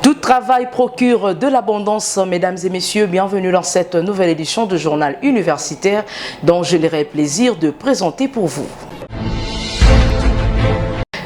Tout travail procure de l'abondance, mesdames et messieurs. Bienvenue dans cette nouvelle édition de Journal universitaire dont je l'aurai plaisir de présenter pour vous.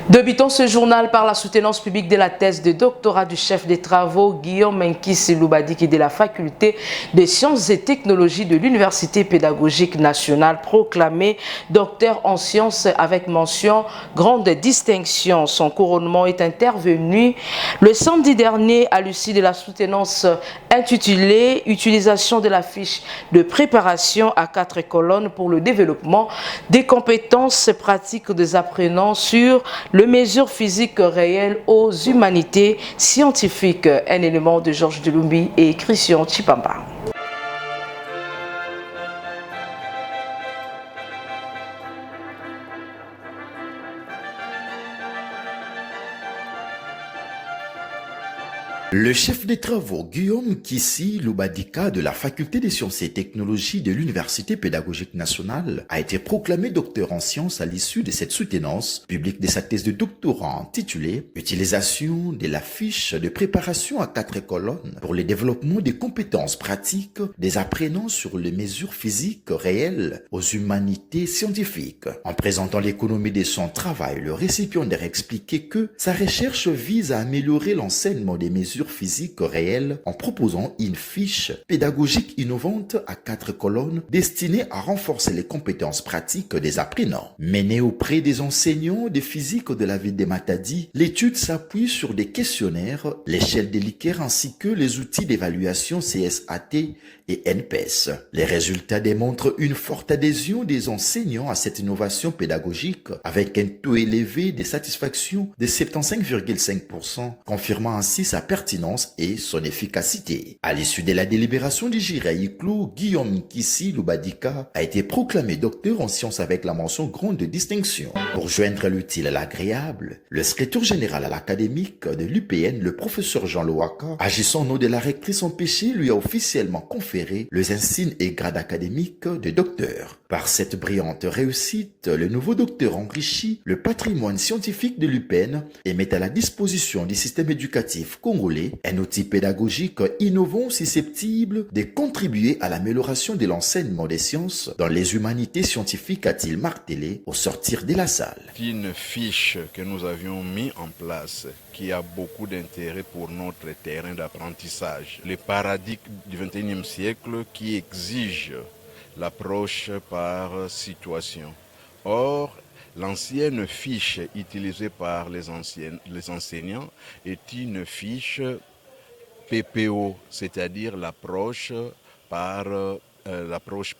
Débutons ce journal par la soutenance publique de la thèse de doctorat du chef des travaux Guillaume Nkisi Lubadiki de la faculté des sciences et technologies de l'Université pédagogique nationale, proclamé docteur en sciences avec mention grande distinction. Son couronnement est intervenu le samedi dernier à l'issue de la soutenance intitulée « Utilisation de la fiche de préparation à 4 colonnes pour le développement des compétences pratiques des apprenants sur le mesures physiques réelles aux humanités scientifiques », un élément de Georges Delumbi et Christian Chipamba. Le chef des travaux Guillaume Nkisi Lubadika de la faculté des sciences et technologies de l'Université pédagogique nationale a été proclamé docteur en sciences à l'issue de cette soutenance publique de sa thèse de doctorat intitulée « Utilisation de la fiche de préparation à 4 colonnes pour le développement des compétences pratiques des apprenants sur les mesures physiques réelles aux humanités scientifiques ». En présentant l'économie de son travail, le récipiendaire a expliqué que sa recherche vise à améliorer l'enseignement des mesures physique réelle en proposant une fiche pédagogique innovante à 4 colonnes destinée à renforcer les compétences pratiques des apprenants. Menée auprès des enseignants de physique de la ville de Matadi, l'étude s'appuie sur des questionnaires, l'échelle des Likert ainsi que les outils d'évaluation CSAT et NPS. Les résultats démontrent une forte adhésion des enseignants à cette innovation pédagogique avec un taux élevé de satisfaction de 75,5%, confirmant ainsi sa pertinence et son efficacité. À l'issue de la délibération du jury à huis clos, Guillaume Nkisi Lubadika a été proclamé docteur en sciences avec la mention grande de distinction. Pour joindre l'utile à l'agréable, le secrétaire général à l'académique de l'UPN, le professeur Jean Loaka, agissant au nom de la rectrice empêchée, lui a officiellement conféré les insignes et grades académiques de docteur. Par cette brillante réussite, le nouveau docteur enrichit le patrimoine scientifique de l'UPN et met à la disposition du système éducatif congolais un outil pédagogique innovant susceptible de contribuer à l'amélioration de l'enseignement des sciences dans les humanités scientifiques, a-t-il martelé au sortir de la salle. Une fiche que nous avions mis en place qui a beaucoup d'intérêt pour notre terrain d'apprentissage. Le paradigme du XXIe siècle qui exige l'approche par situation. Or, l'ancienne fiche utilisée par les enseignants est une fiche PPO, c'est-à-dire l'approche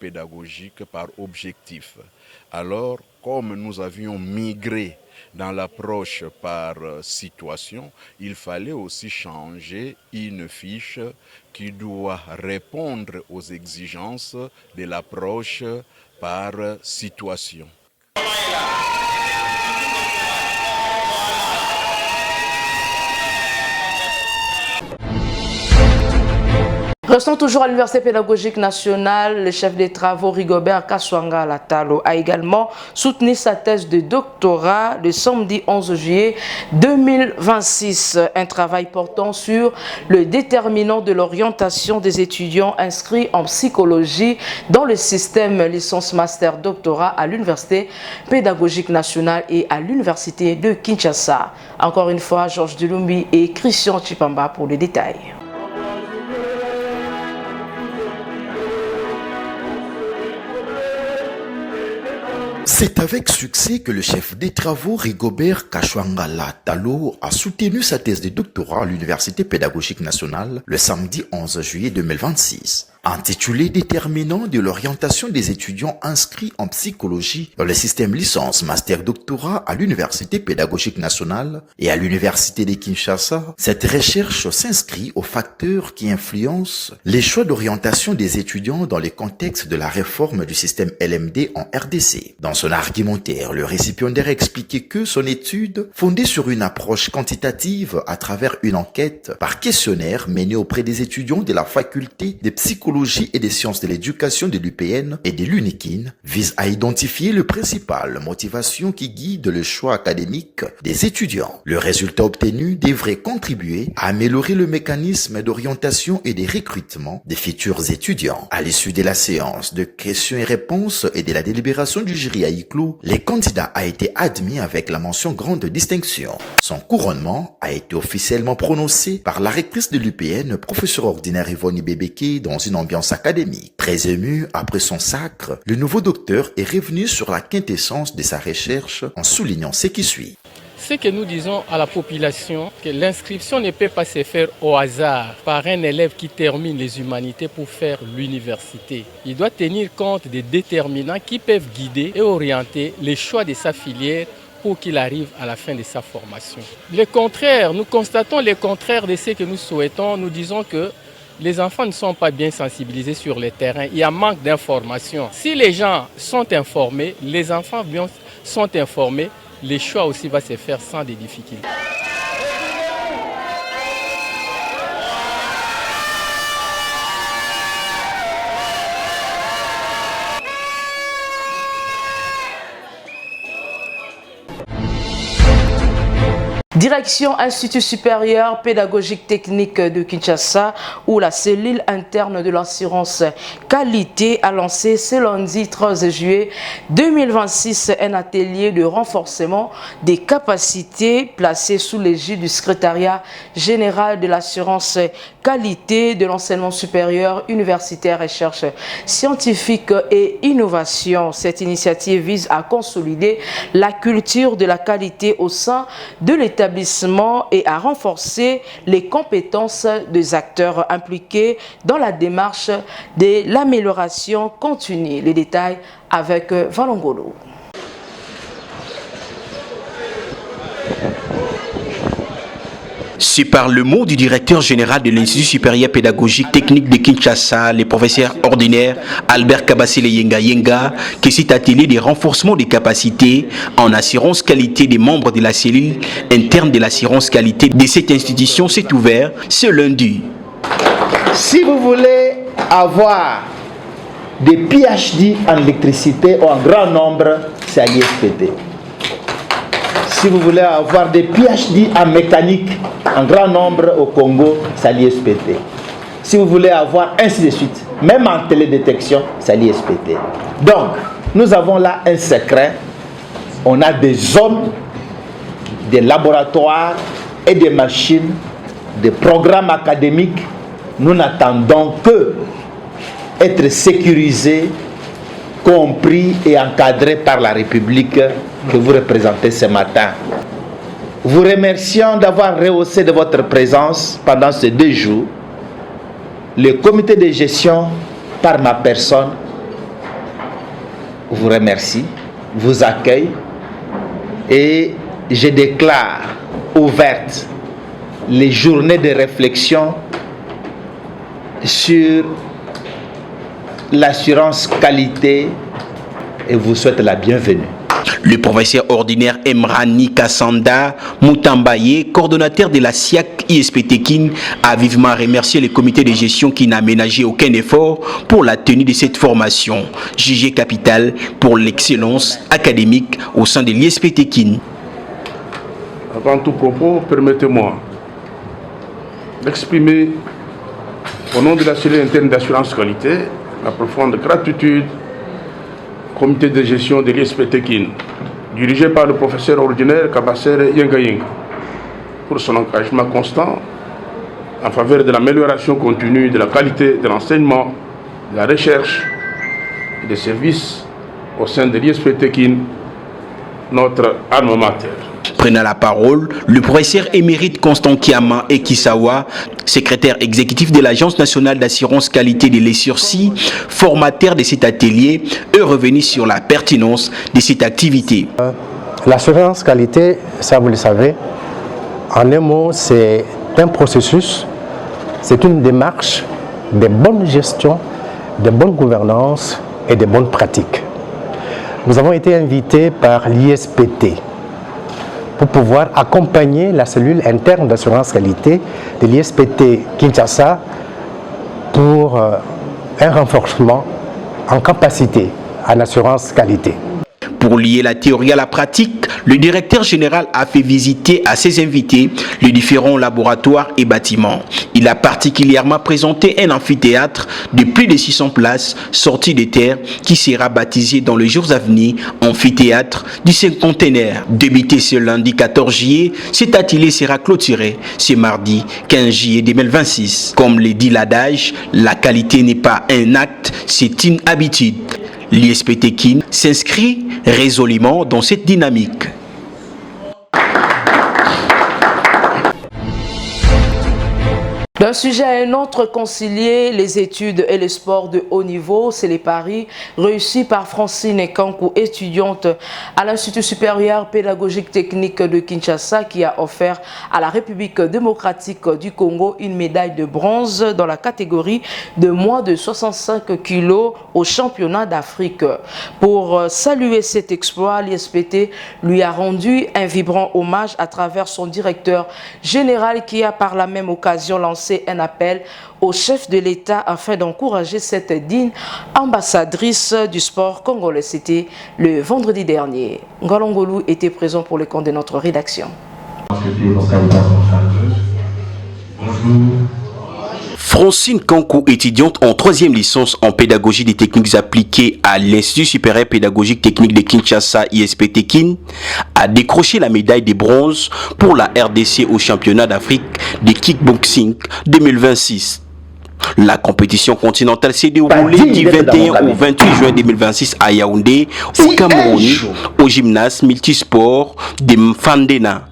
pédagogique par objectif. Alors, comme nous avions migré dans l'approche par situation, il fallait aussi changer une fiche qui doit répondre aux exigences de l'approche par situation. Restons toujours à l'Université pédagogique nationale. Le chef des travaux Rigobert Kaswanga Latalo a également soutenu sa thèse de doctorat le samedi 11 juillet 2026. Un travail portant sur le déterminant de l'orientation des étudiants inscrits en psychologie dans le système licence master doctorat à l'Université pédagogique nationale et à l'Université de Kinshasa. Encore une fois, Georges Delumbi et Christian Chipamba pour les détails. C'est avec succès que le chef des travaux Rigobert Kaswanga Latalo a soutenu sa thèse de doctorat à l'Université pédagogique nationale le samedi 11 juillet 2026. Intitulé « Déterminant de l'orientation des étudiants inscrits en psychologie dans le système licence master doctorat à l'Université pédagogique nationale et à l'Université de Kinshasa », cette recherche s'inscrit aux facteurs qui influencent les choix d'orientation des étudiants dans le contexte de la réforme du système LMD en RDC. Dans son argumentaire, le récipiendaire a expliqué que son étude, fondée sur une approche quantitative à travers une enquête par questionnaire menée auprès des étudiants de la faculté de psychologie technologies et des sciences de l'éducation de l'UPN et de l'UNIKIN vise à identifier les principales motivations qui guident le choix académique des étudiants. Le résultat obtenu devrait contribuer à améliorer le mécanisme d'orientation et de recrutement des futurs étudiants. À l'issue de la séance de questions et réponses et de la délibération du jury à huis clos, les candidats a été admis avec la mention grande distinction. Son couronnement a été officiellement prononcé par la rectrice de l'UPN, professeur ordinaire Yvonne Bébéké, dans une ambiance académique. Très ému après son sacre, le nouveau docteur est revenu sur la quintessence de sa recherche en soulignant ce qui suit. Ce que nous disons à la population, que l'inscription ne peut pas se faire au hasard par un élève qui termine les humanités pour faire l'université. Il doit tenir compte des déterminants qui peuvent guider et orienter les choix de sa filière pour qu'il arrive à la fin de sa formation. Le contraire, nous constatons le contraire de ce que nous souhaitons. Nous disons que les enfants ne sont pas bien sensibilisés sur le terrain. Il y a manque d'information. Si les gens sont informés, les enfants sont informés, les choix aussi vont se faire sans des difficultés. Direction Institut supérieur pédagogique technique de Kinshasa, où la cellule interne de l'assurance qualité a lancé ce lundi 13 juillet 2026 un atelier de renforcement des capacités placé sous l'égide du secrétariat général de l'assurance qualité de l'enseignement supérieur, universitaire, recherche scientifique et innovation. Cette initiative vise à consolider la culture de la qualité au sein de l'établissement et à renforcer les compétences des acteurs impliqués dans la démarche de l'amélioration continue. Les détails avec Valongolo. C'est par le mot du directeur général de l'Institut supérieur pédagogique technique de Kinshasa, le professeur ordinaire Albert Kabasele Yenga, que cet atelier de renforcement des capacités en assurance qualité des membres de la cellule interne de l'assurance qualité de cette institution s'est ouvert ce lundi. Si vous voulez avoir des PhD en électricité en grand nombre, c'est à l'ISPT. Si vous voulez avoir des PhD en mécanique en grand nombre au Congo, c'est à l'ISPT. Si vous voulez avoir ainsi de suite, même en télédétection, c'est à l'ISPT. Donc, nous avons là un secret. On a des zones, des laboratoires et des machines, des programmes académiques. Nous n'attendons que être sécurisés, compris et encadrés par la République que vous représentez ce matin. Vous remercions d'avoir rehaussé de votre présence pendant ces 2 jours. Le comité de gestion, par ma personne, vous remercie, vous accueille et je déclare ouvertes les journées de réflexion sur l'assurance qualité et vous souhaite la bienvenue. Le professeur ordinaire Emrani Kassanda Moutambaye, coordonnateur de la SIAC ISPTKIN, a vivement remercié le comité de gestion qui n'a ménagé aucun effort pour la tenue de cette formation, jugée capitale pour l'excellence académique au sein de l'ISPTKIN. Avant tout propos, permettez-moi d'exprimer au nom de la cellule interne d'assurance qualité la profonde gratitude au comité de gestion de l'ISPTKIN, dirigé par le professeur ordinaire Kabasele Yenga pour son engagement constant en faveur de l'amélioration continue de la qualité de l'enseignement, de la recherche et des services au sein de l'ISPTKIN, notre alma mater. Prenant la parole, le professeur émérite Constant Kiama Ekisawa, secrétaire exécutif de l'Agence nationale d'assurance qualité de l'ESSURCI, formateur de cet atelier, est revenu sur la pertinence de cette activité. L'assurance qualité, ça vous le savez, en un mot, c'est un processus, c'est une démarche de bonne gestion, de bonne gouvernance et de bonnes pratiques. Nous avons été invités par l'ISPT pour pouvoir accompagner la cellule interne d'assurance qualité de l'ISPT Kinshasa pour un renforcement en capacité, en assurance qualité. Pour lier la théorie à la pratique, le directeur général a fait visiter à ses invités les différents laboratoires et bâtiments. Il a particulièrement présenté un amphithéâtre de plus de 600 places sorti des terres qui sera baptisé dans les jours à venir amphithéâtre du cinquantenaire. Débuté ce lundi 14 juillet, cet atelier sera clôturé ce mardi 15 juillet 2026. Comme le dit l'adage, la qualité n'est pas un acte, c'est une habitude. L'ISP Kin s'inscrit résolument dans cette dynamique. D'un sujet à un autre, concilier les études et le sport de haut niveau, c'est les paris réussis par Francine Kankou, étudiante à l'Institut supérieur pédagogique technique de Kinshasa, qui a offert à la République démocratique du Congo une médaille de bronze dans la catégorie de moins de 65 kilos au championnat d'Afrique. Pour saluer cet exploit, l'ISPT lui a rendu un vibrant hommage à travers son directeur général qui a par la même occasion lancé un appel au chef de l'État afin d'encourager cette digne ambassadrice du sport congolais. C'était le vendredi dernier. Ngolongolu était présent pour le compte de notre rédaction. Bonjour. Francine Kankou, étudiante en 3e licence en pédagogie des techniques appliquées à l'Institut supérieur pédagogique technique de Kinshasa, ISPT Kin, a décroché la médaille de bronze pour la RDC au championnat d'Afrique de kickboxing 2026. La compétition continentale s'est déroulée du 21 au 28 juin 2026 à Yaoundé, au Cameroun, au gymnase multisport de Mfandena.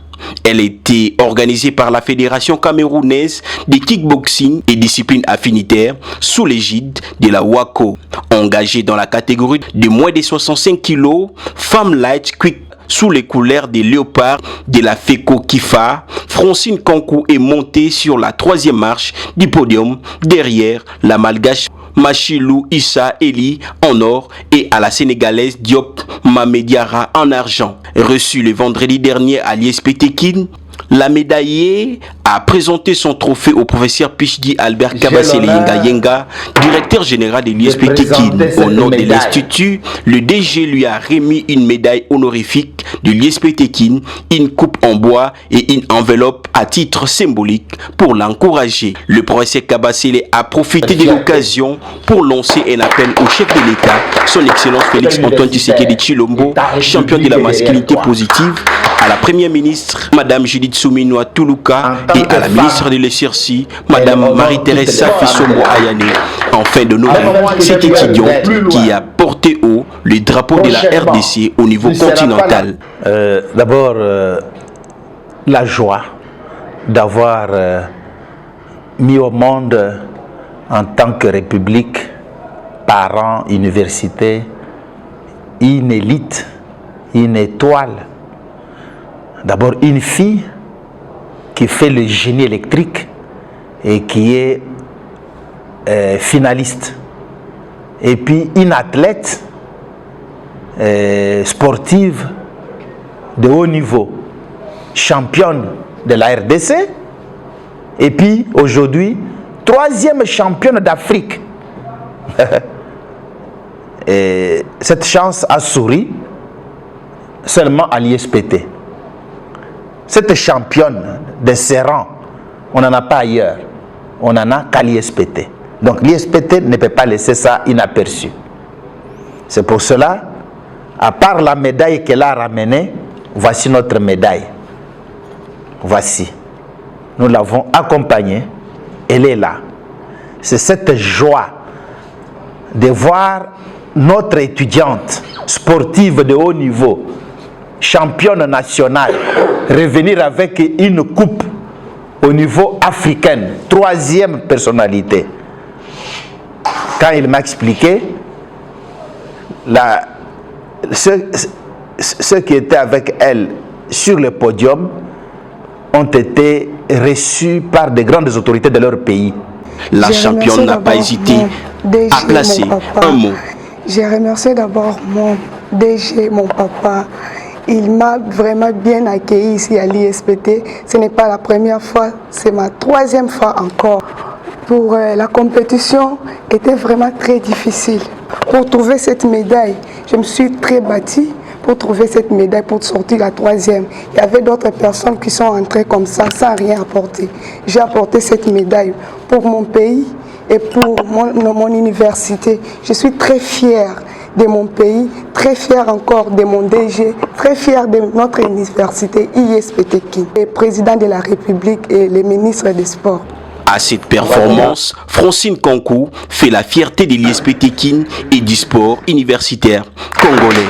Elle était organisée par la Fédération camerounaise de kickboxing et discipline affinitaire sous l'égide de la WACO. Engagée dans la catégorie de moins de 65 kg, Femme Light Quick sous les couleurs des léopards de la FECO Kifa, Francine Kankou est montée sur la 3e marche du podium derrière la malgache Machilou Issa Eli en or et à la sénégalaise Diop Mamediara en argent. Reçue le vendredi dernier à l'ISPT Kin, la médaillée a présenté son trophée au professeur Pichdi Albert Kabasele Yenga, directeur général de l'ISPT Kin. Au nom de l'Institut, le DG lui a remis une médaille honorifique de l'ISPT Kin, une coupe en bois et une enveloppe à titre symbolique pour l'encourager. Le professeur Kabasele a profité de l'occasion pour lancer un appel au chef de l'État, son Excellence Félix Antoine Tshisekedi Tshilombo, champion de la masculinité positive, à la Première ministre, Madame Judith Souminoa Toulouka, et à la ministre de l'Exercice, Madame Marie-Thérèse Fissombo Ayane, afin de nommer cet étudiant qui a porté haut le drapeau de la RDC au niveau continental. D'abord, la joie d'avoir mis au monde en tant que République, parents, université, une élite, une étoile. D'abord une fille qui fait le génie électrique et qui est finaliste. Et puis une athlète sportive de haut niveau, championne de la RDC. Et puis aujourd'hui, 3e championne d'Afrique. Et cette chance a souri seulement à l'ISPT. Cette championne de ses rangs, on n'en a pas ailleurs. On n'en a qu'à l'ISPT. Donc l'ISPT ne peut pas laisser ça inaperçu. C'est pour cela, à part la médaille qu'elle a ramenée, voici notre médaille. Voici. Nous l'avons accompagnée. Elle est là. C'est cette joie de voir notre étudiante sportive de haut niveau, championne nationale, revenir avec une coupe au niveau africain, 3e personnalité. Quand il m'a expliqué, ceux qui étaient avec elle sur le podium ont été reçus par de grandes autorités de leur pays. La championne n'a pas hésité à placer un mot. J'ai remercié d'abord mon DG, mon papa. Il m'a vraiment bien accueilli ici à l'ISPT. Ce n'est pas la première fois, c'est ma 3e fois encore. pour la compétition était vraiment très difficile. Pour trouver cette médaille, je me suis très battue pour trouver cette médaille, pour sortir la 3e. Il y avait d'autres personnes qui sont entrées comme ça sans rien apporter. J'ai apporté cette médaille pour mon pays et pour mon université. Je suis très fière de mon pays, très fière encore de mon DG, très fière de notre université ISP Tekin, le président de la République et le ministre des Sports. À cette performance, Francine Kankou fait la fierté de l'ISP Tekin et du sport universitaire congolais.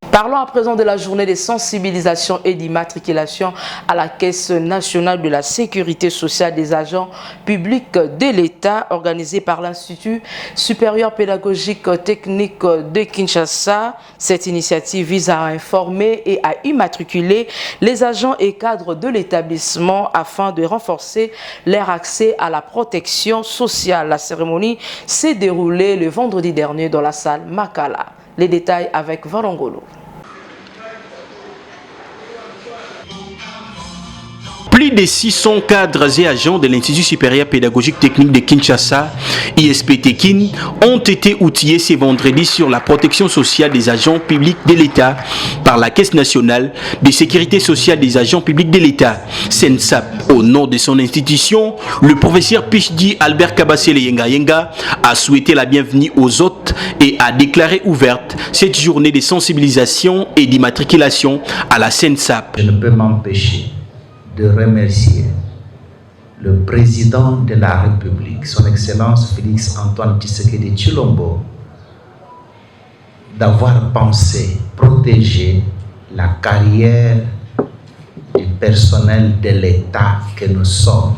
Parlons à présent de la journée de sensibilisation et d'immatriculation à la Caisse nationale de la sécurité sociale des agents publics de l'État organisée par l'Institut supérieur pédagogique technique de Kinshasa. Cette initiative vise à informer et à immatriculer les agents et cadres de l'établissement afin de renforcer leur accès à la protection sociale. La cérémonie s'est déroulée le vendredi dernier dans la salle Makala. Les détails avec Varongolo. Plus de 600 cadres et agents de l'Institut supérieur pédagogique technique de Kinshasa, ISP Tekin, ont été outillés ce vendredi sur la protection sociale des agents publics de l'État par la Caisse nationale de sécurité sociale des agents publics de l'État, CENSAP. Au nom de son institution, le professeur PhD Albert Kabasele Yenga a souhaité la bienvenue aux hôtes et a déclaré ouverte cette journée de sensibilisation et d'immatriculation à la CENSAP. Je ne peux m'empêcher de remercier le président de la République, son Excellence Félix Antoine Tshisekedi Tshilombo, d'avoir pensé protéger la carrière du personnel de l'État que nous sommes.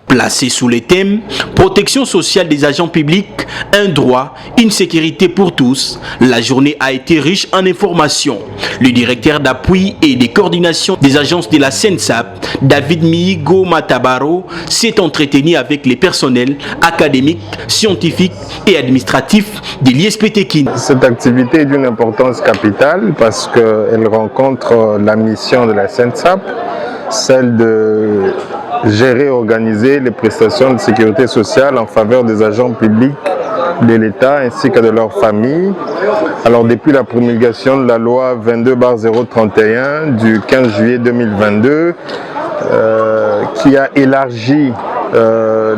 Placé sous le thème « Protection sociale des agents publics, un droit, une sécurité pour tous », la journée a été riche en informations. Le directeur d'appui et de coordination des agences de la CENSAP, David Mihigo Matabaro, s'est entretenu avec les personnels académiques, scientifiques et administratifs de l'ISP Tekin. Cette activité est d'une importance capitale parce qu'elle rencontre la mission de la CENSAP, celle de gérer et organiser les prestations de sécurité sociale en faveur des agents publics de l'État ainsi que de leurs familles. Alors depuis la promulgation de la loi 22/031 du 15 juillet 2022 qui a élargi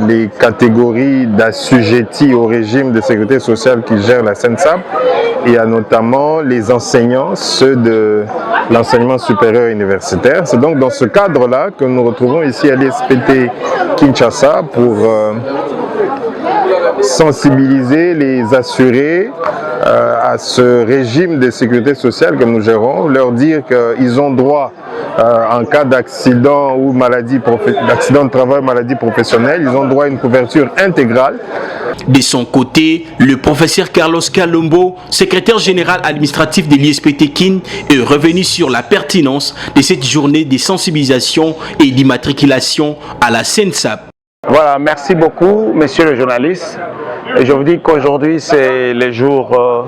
les catégories d'assujettis au régime de sécurité sociale qui gère la CENSAP, et à notamment les enseignants, ceux de l'enseignement supérieur universitaire. C'est donc dans ce cadre-là que nous nous retrouvons ici à l'ISPT Kinshasa pour sensibiliser les assurés à ce régime de sécurité sociale que nous gérons, leur dire qu'ils ont droit en cas d'accident ou d'accident de travail, maladie professionnelle, ils ont droit à une couverture intégrale. De son côté, le professeur Carlos Kalombo, secrétaire général administratif de l'ISP Tekin, est revenu sur la pertinence de cette journée de sensibilisation et d'immatriculation à la CENSAP. Voilà, merci beaucoup, monsieur le journaliste. Et je vous dis qu'aujourd'hui, c'est le jour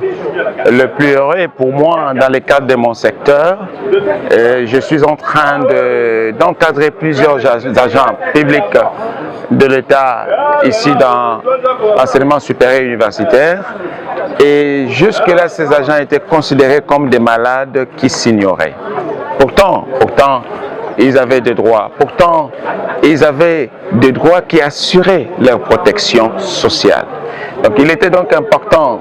le plus heureux pour moi dans le cadre de mon secteur. Et je suis en train d'encadrer plusieurs agents publics de l'État ici dans l'enseignement supérieur universitaire. Et jusque-là, ces agents étaient considérés comme des malades qui s'ignoraient. Pourtant, ils avaient des droits. Pourtant, ils avaient des droits qui assuraient leur protection sociale. Donc, il était donc important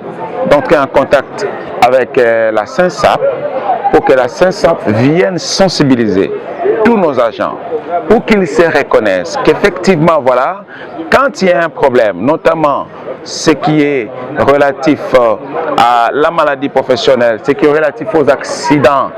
d'entrer en contact avec la CENSAP pour que la CENSAP vienne sensibiliser tous nos agents pour qu'ils se reconnaissent qu'effectivement, voilà, quand il y a un problème, notamment ce qui est relatif à la maladie professionnelle, ce qui est relatif aux accidents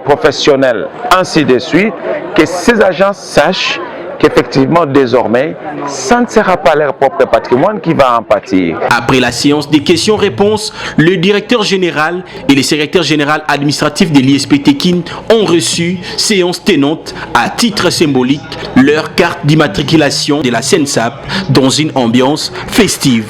professionnels, ainsi de suite, que ces agents sachent qu'effectivement, désormais, ça ne sera pas leur propre patrimoine qui va en pâtir. Après la séance des questions-réponses, le directeur général et le secrétaire général administratif de l'ISP Tekin ont reçu, séance tenante, à titre symbolique, leur carte d'immatriculation de la CENSAP dans une ambiance festive.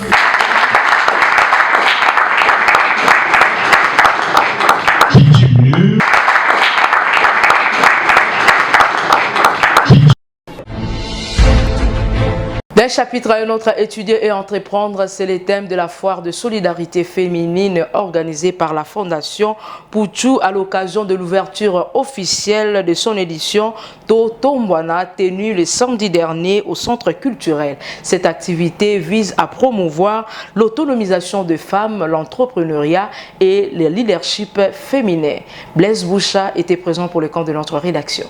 Un chapitre à un autre, étudier et entreprendre, c'est le thème de la foire de solidarité féminine organisée par la Fondation Pouchou à l'occasion de l'ouverture officielle de son édition Totombwana tenue le samedi dernier au centre culturel. Cette activité vise à promouvoir l'autonomisation des femmes, l'entrepreneuriat et le leadership féminin. Blaise Boucha était présent pour le compte de notre rédaction.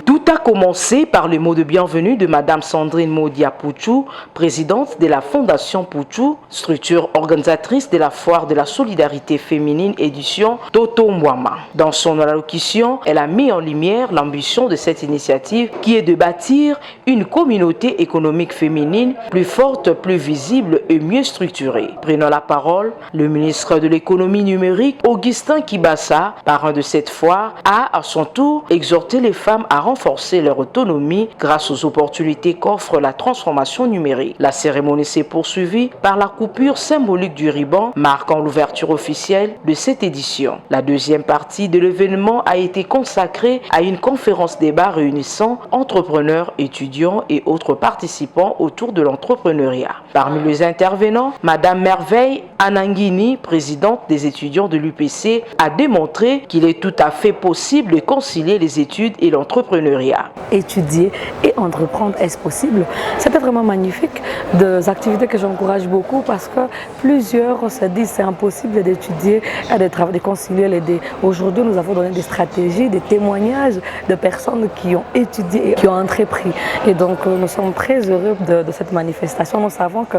Tout a commencé par le mot de bienvenue de Madame Sandrine Modia Pouchou, présidente de la Fondation Pouchou, structure organisatrice de la foire de la solidarité féminine édition Totombwana. Dans son allocution, elle a mis en lumière l'ambition de cette initiative qui est de bâtir une communauté économique féminine plus forte, plus visible et mieux structurée. Prenant la parole, le ministre de l'économie numérique, Augustin Kibassa, parrain de cette foire, a à son tour exhorté les femmes à renforcer leur autonomie grâce aux opportunités qu'offre la transformation numérique. La cérémonie s'est poursuivie par la coupure symbolique du ruban marquant l'ouverture officielle de cette édition. La deuxième partie de l'événement a été consacrée à une conférence débat réunissant entrepreneurs, étudiants et autres participants autour de l'entrepreneuriat. Parmi les intervenants, Madame Merveille Anangini, présidente des étudiants de l'UPC, a démontré qu'il est tout à fait possible de concilier les études et l'entrepreneuriat. Étudier et entreprendre, est-ce possible? C'était vraiment magnifique, des activités que j'encourage beaucoup parce que plusieurs se disent c'est impossible d'étudier et de concilier les deux. Aujourd'hui, nous avons donné des stratégies, des témoignages de personnes qui ont étudié et qui ont entrepris. Et donc, nous sommes très heureux de cette manifestation. Nous savons que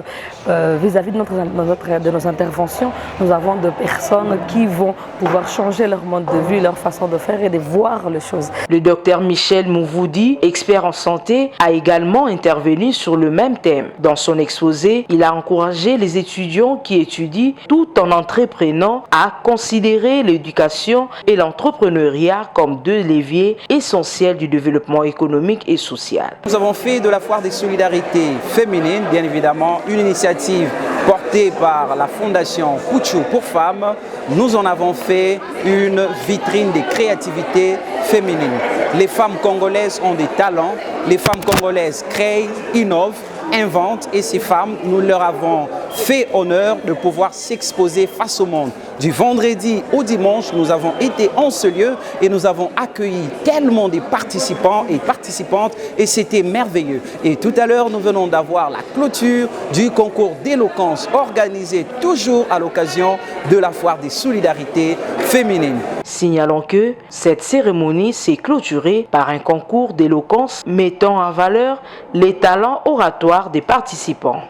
vis-à-vis de nos interventions, nous avons des personnes qui vont pouvoir changer leur mode de vie, leur façon de faire et de voir les choses. Le docteur Michel Mouvoudi, expert en santé, a également intervenu sur le même thème. Dans son exposé, il a encouragé les étudiants qui étudient tout en entreprenant à considérer l'éducation et l'entrepreneuriat comme deux leviers essentiels du développement économique et social. Nous avons fait de la foire des solidarités féminines, bien évidemment, une initiative portée par la Fondation Pouchou pour femmes. Nous en avons fait une vitrine des créativités féminines. Les femmes congolaises ont des talents, les femmes congolaises créent, innovent, inventent et ces femmes, nous leur avons fait honneur de pouvoir s'exposer face au monde. Du vendredi au dimanche, nous avons été en ce lieu et nous avons accueilli tellement de participants et participantes et c'était merveilleux. Et tout à l'heure, nous venons d'avoir la clôture du concours d'éloquence organisé toujours à l'occasion de la foire des solidarités féminines. Signalons que cette cérémonie s'est clôturée par un concours d'éloquence mettant en valeur les talents oratoires des participants.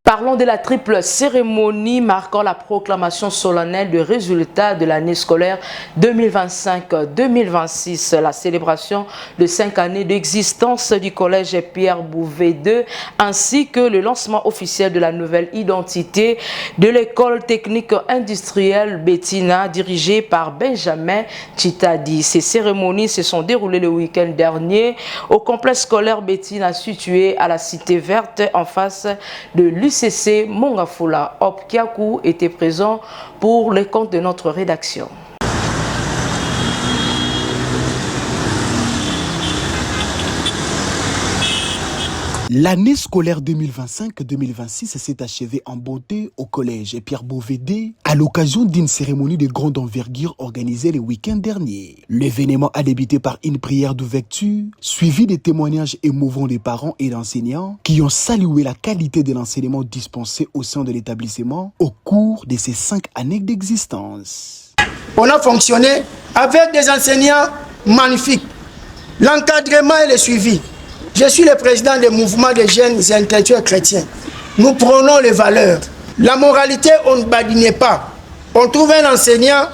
Parlons de la triple cérémonie marquant la proclamation solennelle des résultats de l'année scolaire 2025-2026. La célébration de 5 années d'existence du collège Pierre Bouvet II ainsi que le lancement officiel de la nouvelle identité de l'école technique industrielle Bettina dirigée par Benjamin Chitadi. Ces cérémonies se sont déroulées le week-end dernier au complexe scolaire Bettina situé à la Cité Verte en face de l'UCC Mongafula. Opkiakou était présent pour les comptes de notre rédaction. L'année scolaire 2025-2026 s'est achevée en beauté au collège Pierre Bouvet II à l'occasion d'une cérémonie de grande envergure organisée le week-end dernier. L'événement a débuté par une prière d'ouverture, suivie des témoignages émouvants des parents et d'enseignants qui ont salué la qualité de l'enseignement dispensé au sein de l'établissement au cours de ces 5 années d'existence. On a fonctionné avec des enseignants magnifiques. L'encadrement et le suivi. Je suis le président du mouvement des jeunes intellectuels chrétiens. Nous prenons les valeurs. La moralité, on ne badinait pas. On trouve un enseignant,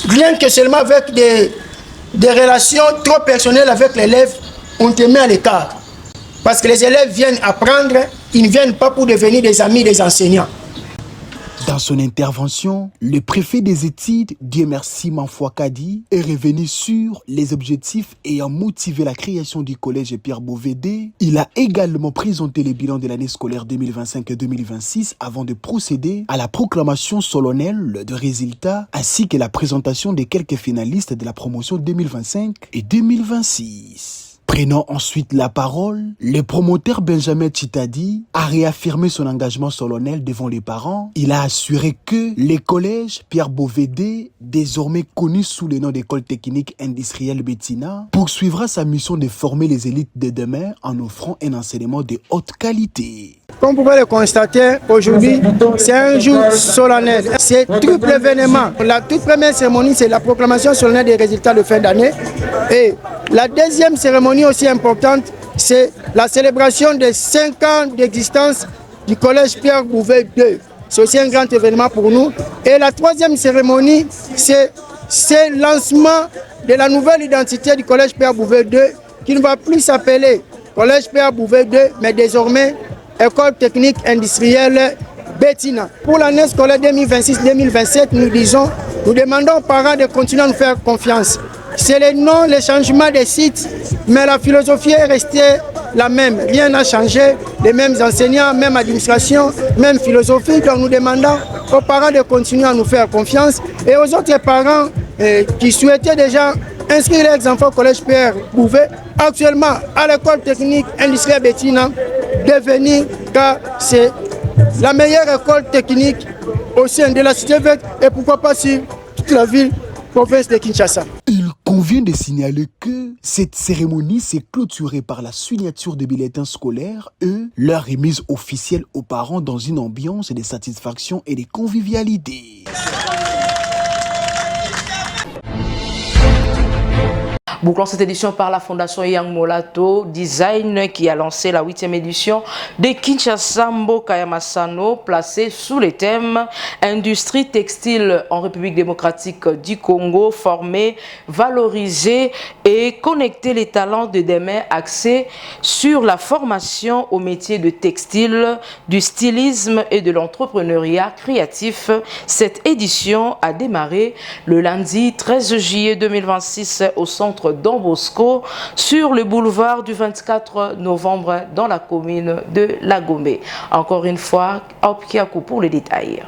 rien que seulement avec des relations trop personnelles avec l'élève, on te met à l'écart. Parce que les élèves viennent apprendre, ils ne viennent pas pour devenir des amis des enseignants. Dans son intervention, le préfet des études, Dieu merci Manfoua Kadi, est revenu sur les objectifs ayant motivé la création du collège Pierre Bouvédé. Il a également présenté le bilan de l'année scolaire 2025-2026 avant de procéder à la proclamation solennelle de résultats ainsi que la présentation des quelques finalistes de la promotion 2025 et 2026. Prenant ensuite la parole, le promoteur Benjamin Chitadi a réaffirmé son engagement solennel devant les parents. Il a assuré que le collège Pierre Bouvédé, désormais connu sous le nom d'école technique industrielle Bettina, poursuivra sa mission de former les élites de demain en offrant un enseignement de haute qualité. Comme vous pouvez le constater, aujourd'hui, c'est un jour solennel. C'est triple événement. La toute première cérémonie, c'est la proclamation solennelle des résultats de fin d'année. Et la deuxième cérémonie aussi importante, c'est la célébration des 5 ans d'existence du collège Pierre Bouvédé 2. C'est aussi un grand événement pour nous. Et la troisième cérémonie, c'est le lancement de la nouvelle identité du collège Pierre Bouvédé 2, qui ne va plus s'appeler collège Pierre Bouvédé 2, mais désormais École technique industrielle Bettina. Pour l'année scolaire 2026-2027, nous demandons aux parents de continuer à nous faire confiance. C'est le nom, le changement des sites, mais la philosophie est restée la même. Rien n'a changé, les mêmes enseignants, même administration, même philosophie. Donc nous demandons aux parents de continuer à nous faire confiance et aux autres parents qui souhaitaient déjà inscrire leurs enfants au collège Pierre Bouvédé, actuellement à l'école technique industrielle Bettina, de venir car c'est la meilleure école technique au sein de la cité verte et pourquoi pas sur toute la ville, province de Kinshasa. Il convient de signaler que cette cérémonie s'est clôturée par la signature des bulletins scolaires et leur remise officielle aux parents dans une ambiance de satisfaction et de convivialité. Bouclons cette édition par la Fondation Yang Molato Design qui a lancé la 8e édition de Kinshasa Mboka ya Masano, placée sous le thème Industrie textile en République démocratique du Congo, former, valoriser et connecter les talents de demain, axés sur la formation au métier de textile, du stylisme et de l'entrepreneuriat créatif. Cette édition a démarré le lundi 13 juillet 2026 au centre Don Bosco sur le boulevard du 24 novembre dans la commune de Lagombe. Encore une fois, Opkiakou pour les détails.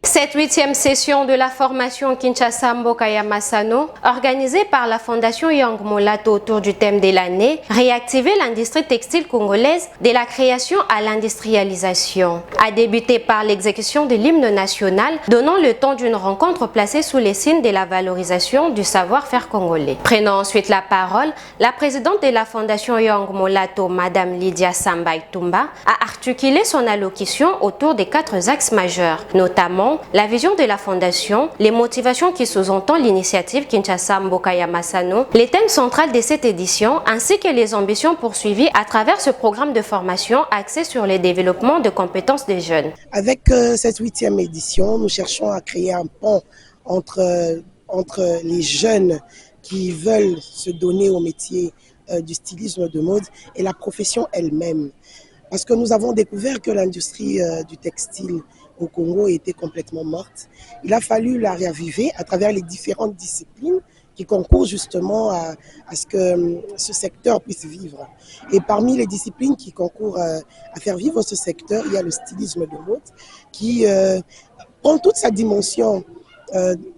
Cette 8e session de la formation Kinshasa Mboka ya Masano, organisée par la Fondation Yang Molato autour du thème de l'année, réactiver l'industrie textile congolaise de la création à l'industrialisation, a débuté par l'exécution de l'hymne national, donnant le temps d'une rencontre placée sous les signes de la valorisation du savoir-faire congolais. Prenant ensuite la parole, la présidente de la Fondation Yang Molato, Madame Lydia Sambay Tumba, a articulé son allocution autour des 4 axes majeurs, notamment la vision de la Fondation, les motivations qui sous-entendent l'initiative Kinshasa Mboka ya Masano, les thèmes centraux de cette édition, ainsi que les ambitions poursuivies à travers ce programme de formation axé sur le développement de compétences des jeunes. Avec cette 8e édition, nous cherchons à créer un pont entre les jeunes qui veulent se donner au métier du stylisme de mode et la profession elle-même. Parce que nous avons découvert que l'industrie du textile au Congo était complètement morte. Il a fallu la réaviver à travers les différentes disciplines qui concourent justement à ce que ce secteur puisse vivre. Et parmi les disciplines qui concourent à faire vivre ce secteur, il y a le stylisme de mode qui prend toute sa dimension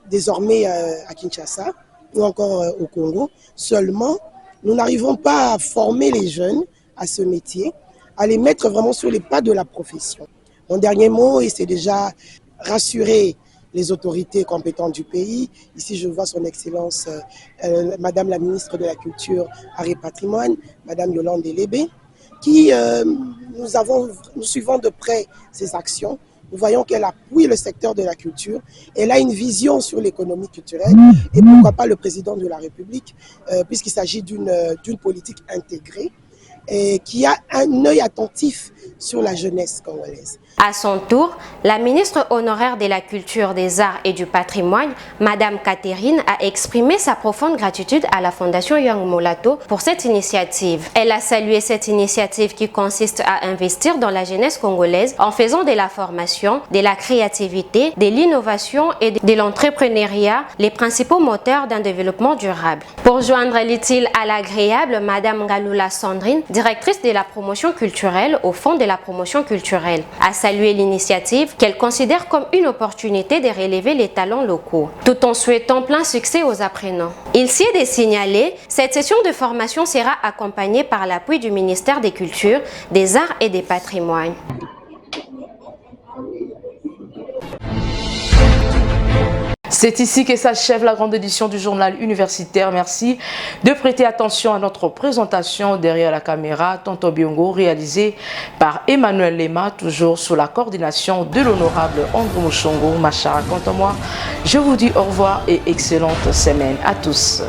désormais à Kinshasa ou encore au Congo. Seulement, nous n'arrivons pas à former les jeunes à ce métier, à les mettre vraiment sur les pas de la profession. Mon dernier mot, c'est déjà rassurer les autorités compétentes du pays. Ici, je vois son Excellence, Madame la ministre de la Culture, Art et Patrimoine, Madame Yolande Elébé, qui nous suivons de près ses actions. Nous voyons qu'elle appuie le secteur de la culture. Elle a une vision sur l'économie culturelle et pourquoi pas le président de la République, puisqu'il s'agit d'une politique intégrée. qui a un œil attentif sur la jeunesse congolaise. À son tour, la ministre honoraire de la Culture, des Arts et du Patrimoine, Madame Catherine, a exprimé sa profonde gratitude à la Fondation Young Molato pour cette initiative. Elle a salué cette initiative qui consiste à investir dans la jeunesse congolaise en faisant de la formation, de la créativité, de l'innovation et de l'entrepreneuriat les principaux moteurs d'un développement durable. Pour joindre l'utile à l'agréable, Madame Galula Sandrine, directrice de la promotion culturelle au Fonds de la promotion culturelle, a salué l'initiative qu'elle considère comme une opportunité de relever les talents locaux, tout en souhaitant plein succès aux apprenants. Il s'y est de signaler, cette session de formation sera accompagnée par l'appui du ministère des Cultures, des Arts et des Patrimoines. C'est ici que s'achève la grande édition du journal universitaire. Merci de prêter attention à notre présentation derrière la caméra, Tonto Biongo, réalisée par Emmanuel Lema, toujours sous la coordination de l'honorable André Mouchongo. Machara, quant à moi, je vous dis au revoir et excellente semaine à tous.